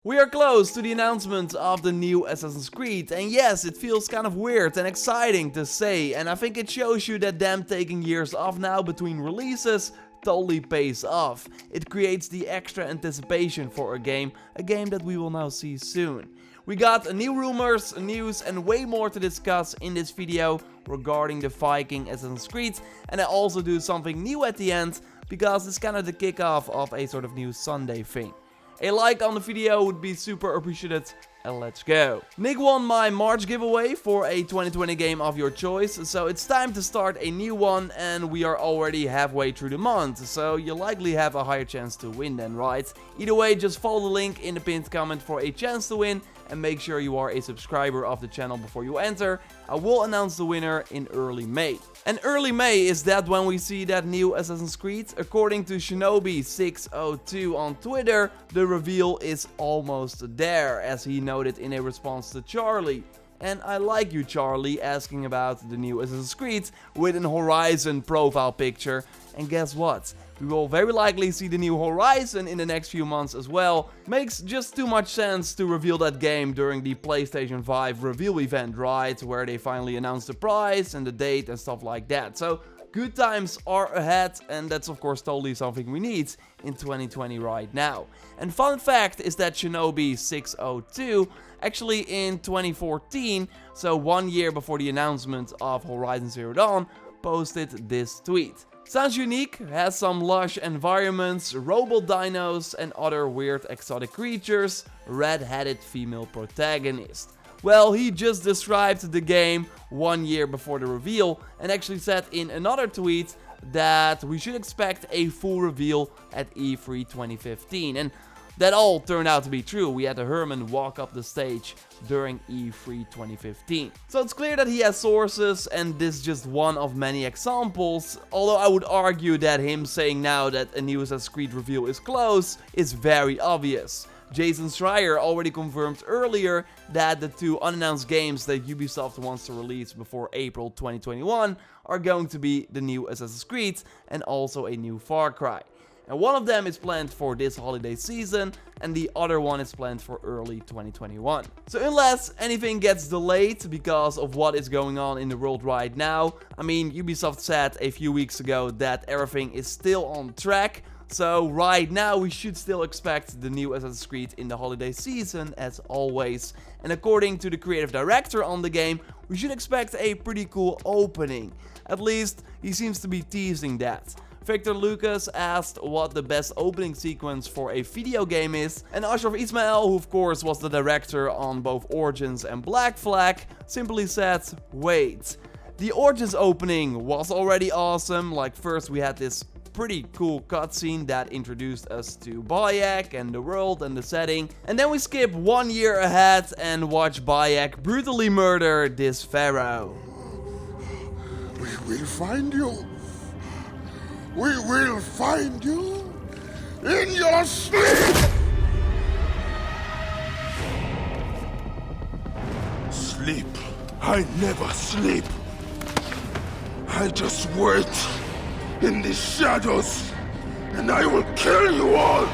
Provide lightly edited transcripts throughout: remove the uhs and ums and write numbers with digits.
We are close to the announcement of the new Assassin's Creed, and yes, it feels kind of weird and exciting to say, and I think it shows you that them taking years off now between releases totally pays off. It creates the extra anticipation for a game that we will now see soon. We got new rumors, news and way more to discuss in this video regarding the Viking Assassin's Creed, and I also do something new at the end because it's kind of the kickoff of a sort of new Sunday thing. A like on the video would be super appreciated, and let's go. Nick won my March giveaway for a 2020 game of your choice, so it's time to start a new one, and we are already halfway through the month, so you likely have a higher chance to win then, right? Either way, just follow the link in the pinned comment for a chance to win, and make sure you are a subscriber of the channel before you enter. I will announce the winner in early May. And early May, is that when we see that new Assassin's Creed? According to Shinobi602 on Twitter, the reveal is almost there, as he noted in a response to Charlie. And I like you, Charlie, asking about the new Assassin's Creed with an Horizon profile picture. And guess what? We will very likely see the new Horizon in the next few months as well. Makes just too much sense to reveal that game during the PlayStation 5 reveal event, right? Where they finally announced the price and the date and stuff like that. So good times are ahead, and that's of course totally something we need in 2020 right now. And fun fact is that Shinobi602 actually in 2014, so 1 year before the announcement of Horizon Zero Dawn, posted this tweet. Sounds unique, has some lush environments, robot dinos and other weird exotic creatures, red-headed female protagonist. Well, he just described the game 1 year before the reveal and actually said in another tweet that we should expect a full reveal at E3 2015. And that all turned out to be true. We had the Herman walk up the stage during E3 2015. So it's clear that he has sources, and this is just one of many examples. Although I would argue that him saying now that a new Assassin's Creed reveal is close is very obvious. Jason Schreier already confirmed earlier that the two unannounced games that Ubisoft wants to release before April 2021 are going to be the new Assassin's Creed and also a new Far Cry. And one of them is planned for this holiday season, and the other one is planned for early 2021. So unless anything gets delayed because of what is going on in the world right now, I mean, Ubisoft said a few weeks ago that everything is still on track. So right now we should still expect the new Assassin's Creed in the holiday season as always. And according to the creative director on the game, we should expect a pretty cool opening. At least he seems to be teasing that. Victor Lucas asked what the best opening sequence for a video game is, and Ashraf Ismail, who of course was the director on both Origins and Black Flag, simply said, wait. The Origins opening was already awesome. Like, first we had this pretty cool cutscene that introduced us to Bayek and the world and the setting, and then we skip 1 year ahead and watch Bayek brutally murder this pharaoh. We will find you. We will find you in your sleep! Sleep? I never sleep. I just wait in the shadows, and I will kill you all!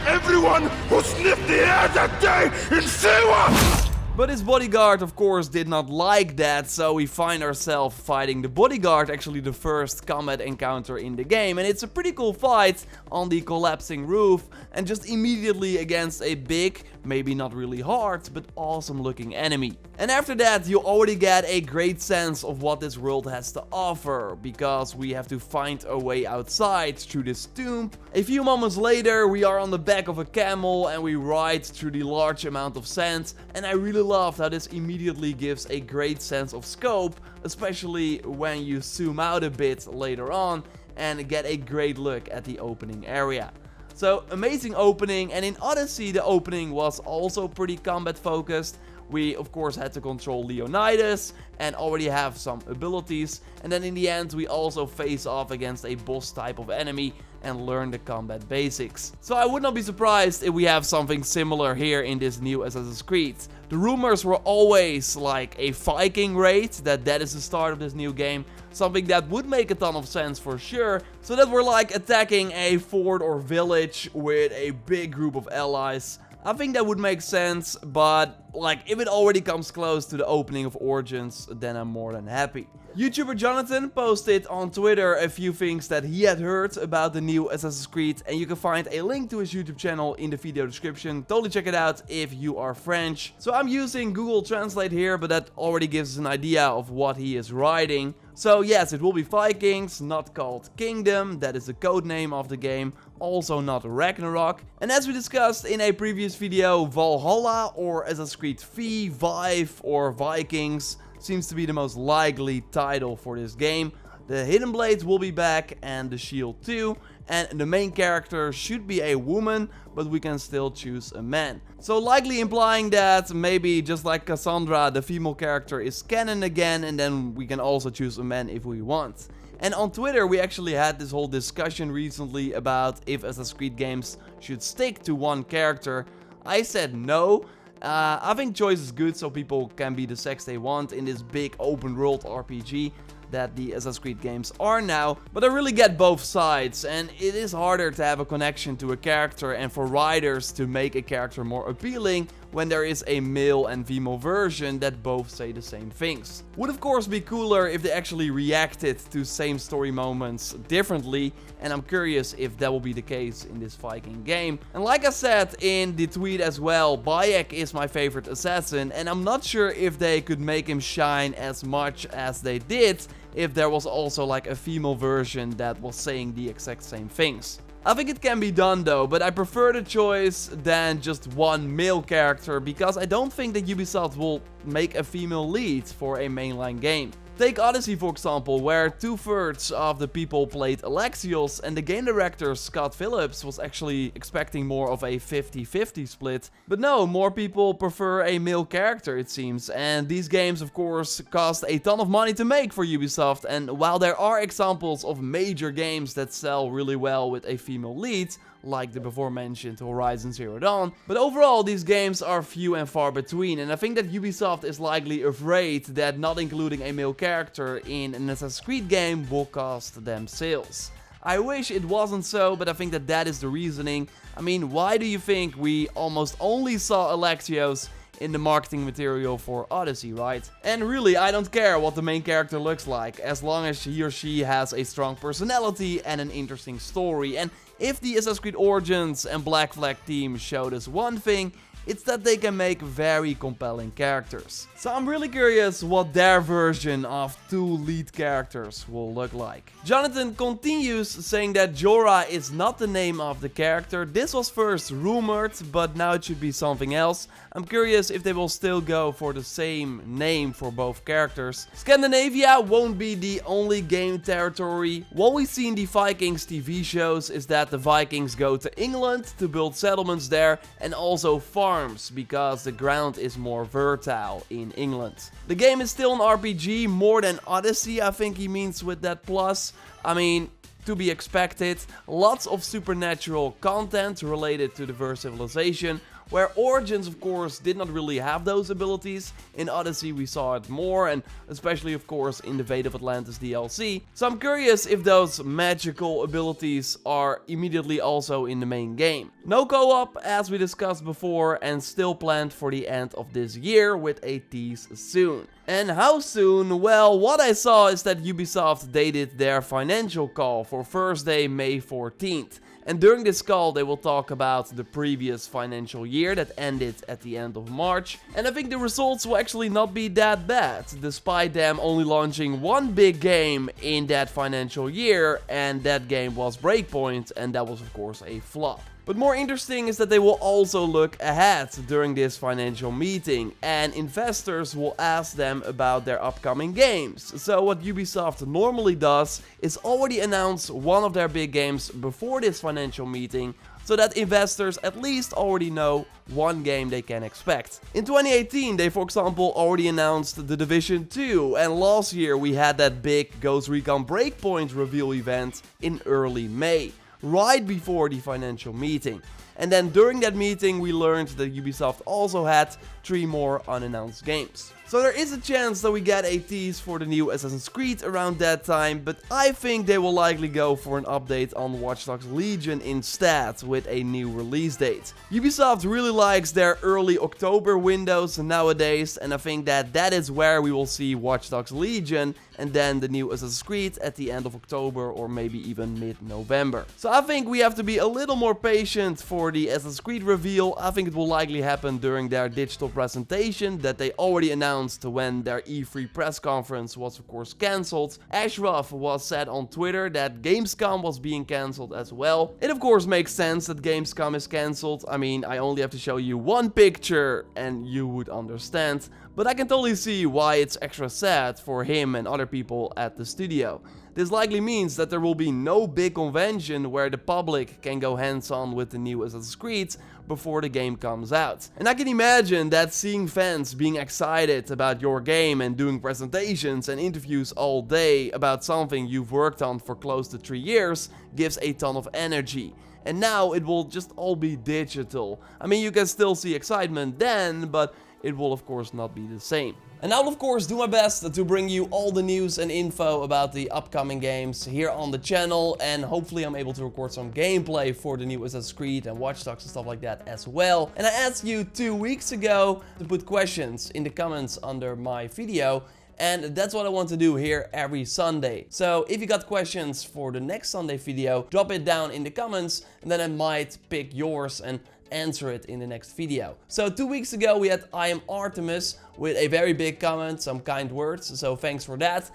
Everyone who sniffed the air that day in Siwa! But his bodyguard, of course, did not like that, so we find ourselves fighting the bodyguard, actually the first combat encounter in the game. And it's a pretty cool fight on the collapsing roof, and just immediately against a big, maybe not really hard, but awesome looking enemy. And after that, you already get a great sense of what this world has to offer, because we have to find a way outside through this tomb. A few moments later, we are on the back of a camel and we ride through the large amount of sand, and I really loved how this immediately gives a great sense of scope, especially when you zoom out a bit later on and get a great look at the opening area. So amazing opening, and in Odyssey the opening was also pretty combat focused. We of course had to control Leonidas and already have some abilities, and then in the end we also face off against a boss type of enemy and learn the combat basics. So I would not be surprised if we have something similar here in this new Assassin's Creed. The rumors were always like a Viking raid, that is the start of this new game, something that would make a ton of sense for sure, so that we're like attacking a fort or village with a big group of allies. I think that would make sense, but like if it already comes close to the opening of Origins, then I'm more than happy. YouTuber Jonathan posted on Twitter a few things that he had heard about the new Assassin's Creed, and you can find a link to his YouTube channel in the video description. Totally check it out if you are French. So I'm using Google Translate here, but that already gives us an idea of what he is writing. So yes, it will be Vikings, not called Kingdom, that is the code name of the game, also not Ragnarok. And as we discussed in a previous video, Valhalla or Assassin's Creed V, Vive or Vikings seems to be the most likely title for this game. The Hidden Blades will be back and the Shield too, and the main character should be a woman, but we can still choose a man. So likely implying that maybe just like Cassandra, the female character is canon again, and then we can also choose a man if we want. And on Twitter we actually had this whole discussion recently about if Assassin's Creed games should stick to one character. I said no. I think choice is good so people can be the sex they want in this big open world RPG that the Assassin's Creed games are now, but I really get both sides, and it is harder to have a connection to a character and for writers to make a character more appealing when there is a male and female version that both say the same things. Would of course be cooler if they actually reacted to same story moments differently, and I'm curious if that will be the case in this Viking game. And like I said in the tweet as well, Bayek is my favorite assassin, and I'm not sure if they could make him shine as much as they did if there was also like a female version that was saying the exact same things. I think it can be done though, but I prefer the choice than just one male character because I don't think that Ubisoft will make a female lead for a mainline game. Take Odyssey for example, where 2/3 of the people played Alexios, and the game director Scott Phillips was actually expecting more of a 50-50 split. But no, more people prefer a male character it seems, and these games of course cost a ton of money to make for Ubisoft, and while there are examples of major games that sell really well with a female lead, like the before mentioned Horizon Zero Dawn, but overall these games are few and far between, and I think that Ubisoft is likely afraid that not including a male character in an Assassin's Creed game will cost them sales. I wish it wasn't so, but I think that that is the reasoning. I mean, why do you think we almost only saw Alexios in the marketing material for Odyssey, right? And really, I don't care what the main character looks like, as long as he or she has a strong personality and an interesting story. And if the Assassin's Creed Origins and Black Flag team showed us one thing, it's that they can make very compelling characters. So I'm really curious what their version of two lead characters will look like. Jonathan continues saying that Jorah is not the name of the character. This was first rumored, but now it should be something else. I'm curious if they will still go for the same name for both characters. Scandinavia won't be the only game territory. What we see in the Vikings TV shows is that the Vikings go to England to build settlements there and also farms because the ground is more fertile in England. The game is still an RPG more than Odyssey, I think he means with that plus. I mean, to be expected, lots of supernatural content related to the first civilization, where Origins of course did not really have those abilities. In Odyssey we saw it more, and especially of course in the Fate of Atlantis DLC. So I'm curious if those magical abilities are immediately also in the main game. No co-op as we discussed before, and still planned for the end of this year with a tease soon. And how soon? Well, what I saw is that Ubisoft dated their financial call for Thursday, May 14th. And during this call they will talk about the previous financial year that ended at the end of March. And I think the results will actually not be that bad, despite them only launching one big game in that financial year, and that game was Breakpoint, and that was of course a flop. But more interesting is that they will also look ahead during this financial meeting, and investors will ask them about their upcoming games. So what Ubisoft normally does is already announce one of their big games before this financial meeting, so that investors at least already know one game they can expect. In 2018 they for example already announced The Division 2, and last year we had that big Ghost Recon Breakpoint reveal event in early May, right before the financial meeting. And then during that meeting we learned that Ubisoft also had 3 more unannounced games. So there is a chance that we get a tease for the new Assassin's Creed around that time, but I think they will likely go for an update on Watch Dogs Legion instead, with a new release date. Ubisoft really likes their early October windows nowadays, and I think that that is where we will see Watch Dogs Legion and then the new Assassin's Creed at the end of October or maybe even mid-November. So I think we have to be a little more patient for the Assassin's Creed reveal. I think it will likely happen during their digital presentation that they already announced when their E3 press conference was of course cancelled. Ashraf was said on Twitter that Gamescom was being cancelled as well. It of course makes sense that Gamescom is cancelled. I mean, I only have to show you one picture and you would understand. But I can totally see why it's extra sad for him and other people at the studio. This likely means that there will be no big convention where the public can go hands-on with the new Assassin's Creed before the game comes out. And I can imagine that seeing fans being excited about your game and doing presentations and interviews all day about something you've worked on for close to 3 years gives a ton of energy. And now it will just all be digital. I mean, you can still see excitement then, but it will of course not be the same. And I'll of course do my best to bring you all the news and info about the upcoming games here on the channel, and hopefully I'm able to record some gameplay for the new Assassin's Creed and Watch Dogs and stuff like that as well. And I asked you 2 weeks ago to put questions in the comments under my video, and that's what I want to do here every Sunday. So if you got questions for the next Sunday video, drop it down in the comments and then I might pick yours and answer it in the next video. So 2 weeks ago we had I am Artemis with a very big comment, some kind words, so thanks for that.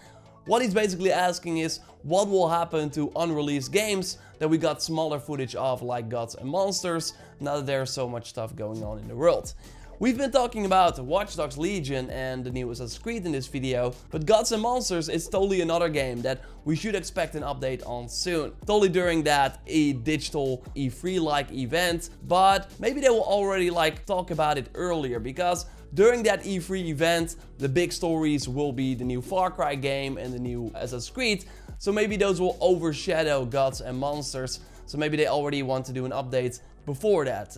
What he's basically asking is what will happen to unreleased games that we got smaller footage of, like Gods and Monsters, now that there's so much stuff going on in the world. We've been talking about Watch Dogs Legion and the new Assassin's Creed in this video, but Gods and Monsters is totally another game that we should expect an update on soon. Totally during that digital E3-like event, but maybe they will already talk about it earlier, because during that E3 event, the big stories will be the new Far Cry game and the new Assassin's Creed, so maybe those will overshadow Gods and Monsters, so maybe they already want to do an update before that.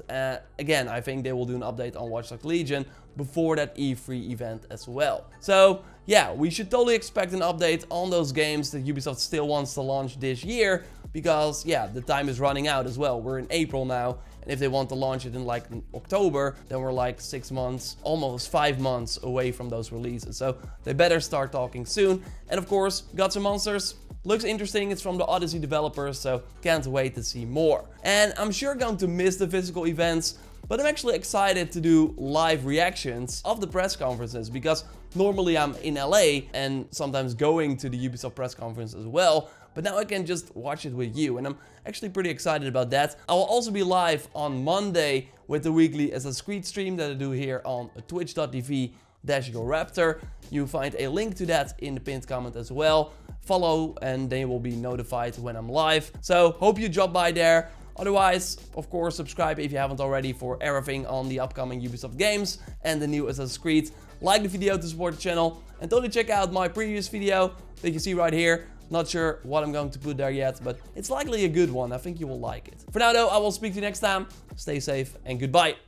Again, I think they will do an update on Watch Dogs Legion before that E3 event as well. So yeah, we should totally expect an update on those games that Ubisoft still wants to launch this year, because yeah, the time is running out as well. We're in April now, and if they want to launch it in October, then we're 6 months, almost 5 months away from those releases. So they better start talking soon. And of course, Gods and Monsters looks interesting. It's from the Odyssey developers, so can't wait to see more. And I'm sure going to miss the physical events, but I'm actually excited to do live reactions of the press conferences, because normally I'm in LA and sometimes going to the Ubisoft press conference as well, but now I can just watch it with you, and I'm actually pretty excited about that. I will also be live on Monday with the weekly Assassin's Creed stream that I do here on twitch.tv/JorRaptor. You find a link to that in the pinned comment as well. Follow and then you will be notified when I'm live. So hope you drop by there. Otherwise, of course, subscribe if you haven't already for everything on the upcoming Ubisoft games and the new Assassin's Creed. Like the video to support the channel, and totally check out my previous video that you see right here. Not sure what I'm going to put there yet, but it's likely a good one. I think you will like it. For now though, I will speak to you next time. Stay safe and goodbye.